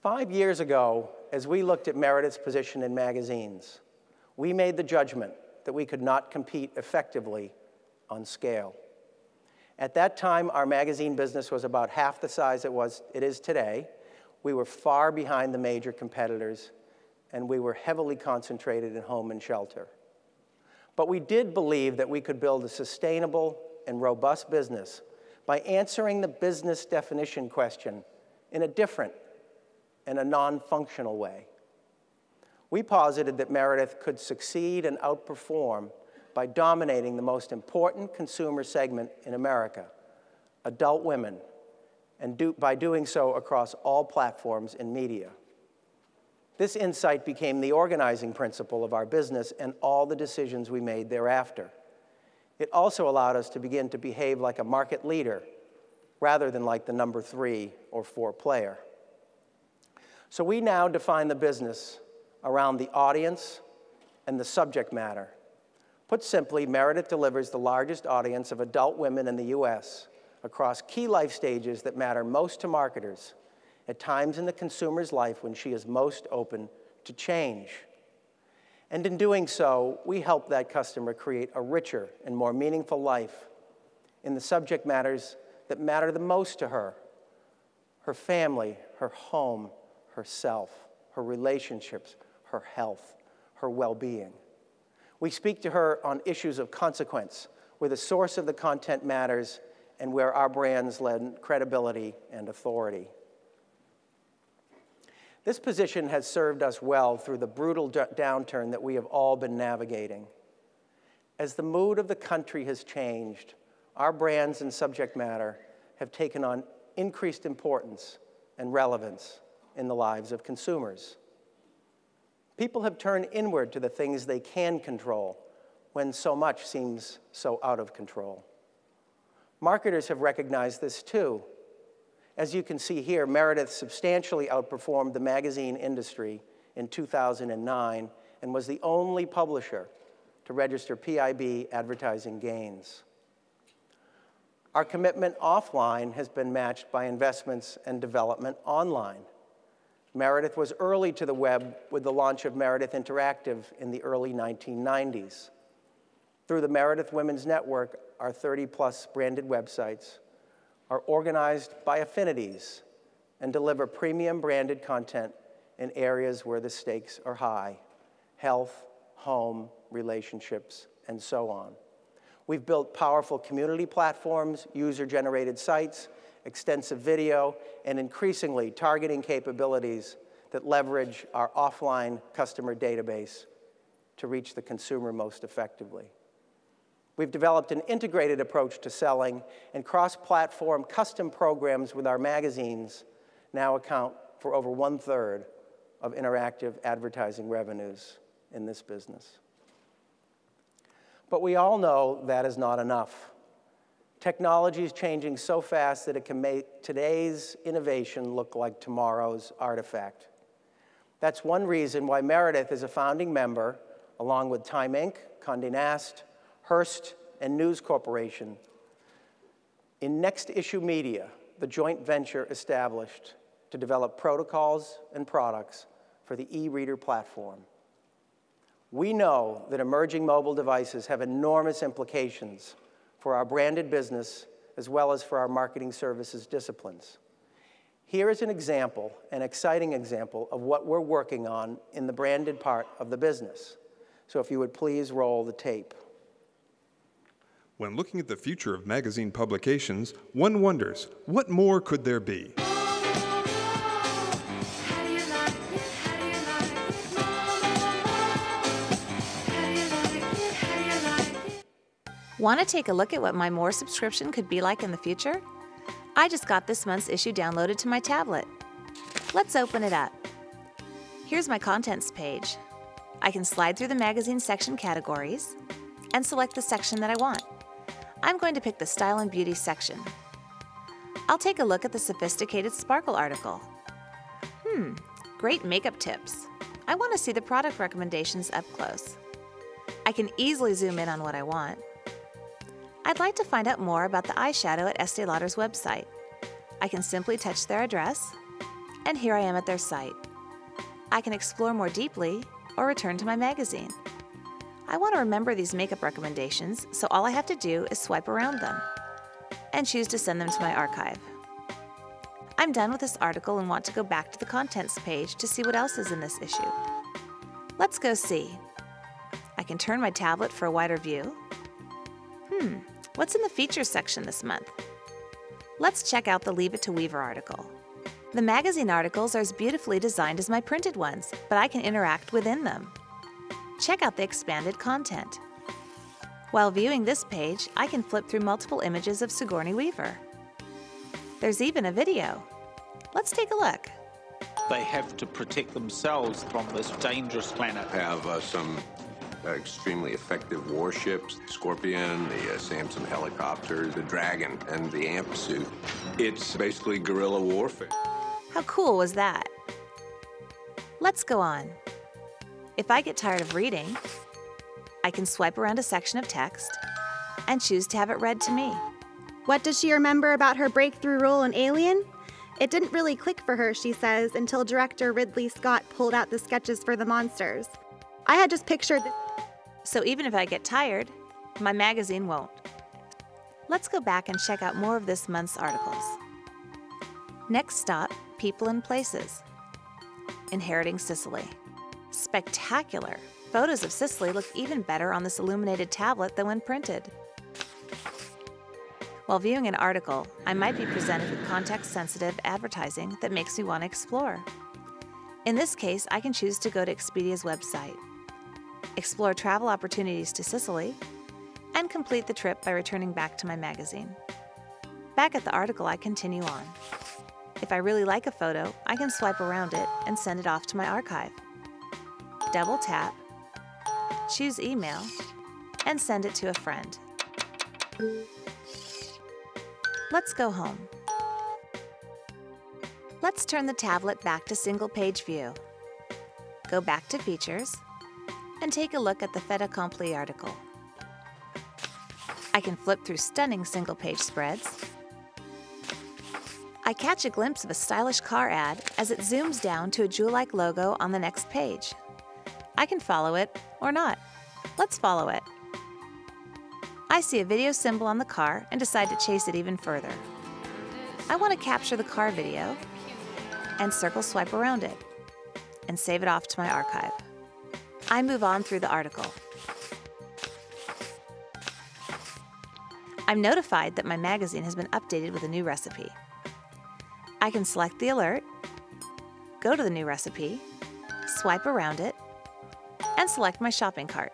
5 years ago, as we looked at Meredith's position in magazines, we made the judgment that we could not compete effectively on scale. At that time, our magazine business was about half the size it is today. We were far behind the major competitors, and we were heavily concentrated in home and shelter. But we did believe that we could build a sustainable and robust business by answering the business definition question in a different and a non-functional way. We posited that Meredith could succeed and outperform by dominating the most important consumer segment in America, adult women, and by doing so across all platforms in media. This insight became the organizing principle of our business and all the decisions we made thereafter. It also allowed us to begin to behave like a market leader rather than like the number 3 or 4 player. So we now define the business around the audience and the subject matter. Put simply, Meredith delivers the largest audience of adult women in the US across key life stages that matter most to marketers at times in the consumer's life when she is most open to change. And in doing so, we help that customer create a richer and more meaningful life in the subject matters that matter the most to her: her family, her home, herself, her relationships, her health, her well-being. We speak to her on issues of consequence, where the source of the content matters and where our brands lend credibility and authority. This position has served us well through the brutal downturn that we have all been navigating. As the mood of the country has changed, our brands and subject matter have taken on increased importance and relevance in the lives of consumers. People have turned inward to the things they can control when so much seems so out of control. Marketers have recognized this too. As you can see here, Meredith substantially outperformed the magazine industry in 2009 and was the only publisher to register PIB advertising gains. Our commitment offline has been matched by investments and development online. Meredith was early to the web with the launch of Meredith Interactive in the early 1990s. Through the Meredith Women's Network, our 30-plus branded websites are organized by affinities and deliver premium branded content in areas where the stakes are high: health, home, relationships, and so on. We've built powerful community platforms, user-generated sites, extensive video, and increasingly targeting capabilities that leverage our offline customer database to reach the consumer most effectively. We've developed an integrated approach to selling, and cross-platform custom programs with our magazines now account for over 1/3 of interactive advertising revenues in this business. But we all know that is not enough. Technology is changing so fast that it can make today's innovation look like tomorrow's artifact. That's one reason why Meredith is a founding member, along with Time Inc., Condé Nast, Hearst, and News Corporation, in Next Issue Media, the joint venture established to develop protocols and products for the e-reader platform. We know that emerging mobile devices have enormous implications for our branded business as well as for our marketing services disciplines. Here is an example, an exciting example, of what we're working on in the branded part of the business. So if you would please roll the tape. When looking at the future of magazine publications, one wonders, what more could there be? Want to take a look at what my More subscription could be like in the future? I just got this month's issue downloaded to my tablet. Let's open it up. Here's my contents page. I can slide through the magazine section categories and select the section that I want. I'm going to pick the Style and Beauty section. I'll take a look at the Sophisticated Sparkle article. Great makeup tips. I want to see the product recommendations up close. I can easily zoom in on what I want. I'd like to find out more about the eyeshadow at Estee Lauder's website. I can simply touch their address And here I am at their site. I can explore more deeply or return to my magazine. I want to remember these makeup recommendations, so all I have to do is swipe around them and choose to send them to my archive. I'm done with this article and want to go back to the contents page to see what else is in this issue. Let's go see. I can turn my tablet for a wider view. What's in the features section this month? Let's check out the Leave It to Weaver article. The magazine articles are as beautifully designed as my printed ones, but I can interact within them. Check out the expanded content. While viewing this page, I can flip through multiple images of Sigourney Weaver. There's even a video. Let's take a look. They have to protect themselves from this dangerous planet. Have some extremely effective warships, Scorpion, the Samson helicopter, the Dragon, and the AMP suit. It's basically guerrilla warfare. How cool was that? Let's go on. If I get tired of reading, I can swipe around a section of text and choose to have it read to me. What does she remember about her breakthrough role in Alien? It didn't really click for her, she says, until director Ridley Scott pulled out the sketches for the monsters. I had just pictured this. So even if I get tired, my magazine won't. Let's go back and check out more of this month's articles. Next stop, People and Places. Inheriting Sicily. Spectacular! Photos of Sicily look even better on this illuminated tablet than when printed. While viewing an article, I might be presented with context-sensitive advertising that makes me want to explore. In this case, I can choose to go to Expedia's website, explore travel opportunities to Sicily, and complete the trip by returning back to my magazine. Back at the article, I continue on. If I really like a photo, I can swipe around it and send it off to my archive. Double tap, choose email, and send it to a friend. Let's go home. Let's turn the tablet back to single-page view. Go back to Features, and take a look at the fait accompli article. I can flip through stunning single-page spreads. I catch a glimpse of a stylish car ad as it zooms down to a jewel-like logo on the next page. I can follow it or not. Let's follow it. I see a video symbol on the car and decide to chase it even further. I want to capture the car video and circle swipe around it and save it off to my archive. I move on through the article. I'm notified that my magazine has been updated with a new recipe. I can select the alert, go to the new recipe, swipe around it, and select my shopping cart.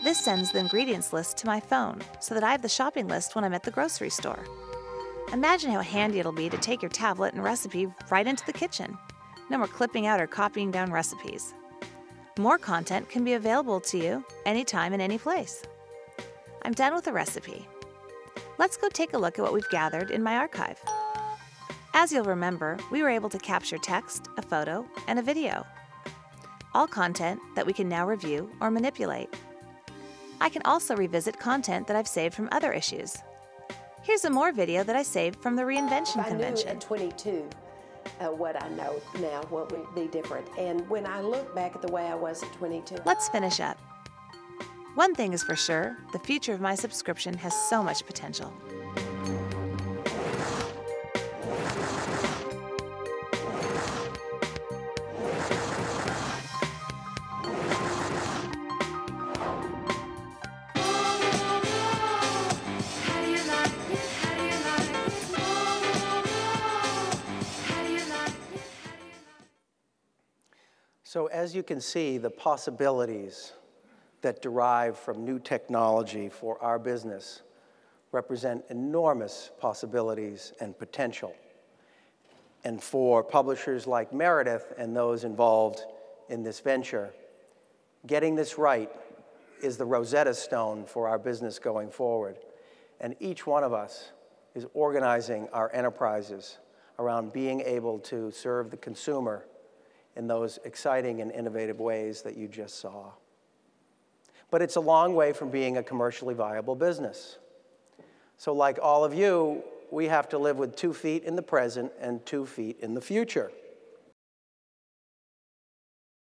This sends the ingredients list to my phone so that I have the shopping list when I'm at the grocery store. Imagine how handy it'll be to take your tablet and recipe right into the kitchen. No more clipping out or copying down recipes. More content can be available to you anytime and any place. I'm done with the recipe. Let's go take a look at what we've gathered in my archive. As you'll remember, we were able to capture text, a photo, and a video. All content that we can now review or manipulate. I can also revisit content that I've saved from other issues. Here's a more video that I saved from the Reinvention Convention. I knew at 22 what I know now, what would be different. And when I look back at the way I was at 22. Let's finish up. One thing is for sure, the future of my subscription has so much potential. So as you can see, the possibilities that derive from new technology for our business represent enormous possibilities and potential. And for publishers like Meredith and those involved in this venture, getting this right is the Rosetta Stone for our business going forward. And each one of us is organizing our enterprises around being able to serve the consumer in those exciting and innovative ways that you just saw. But it's a long way from being a commercially viable business. So like all of you, we have to live with 2 feet in the present and 2 feet in the future.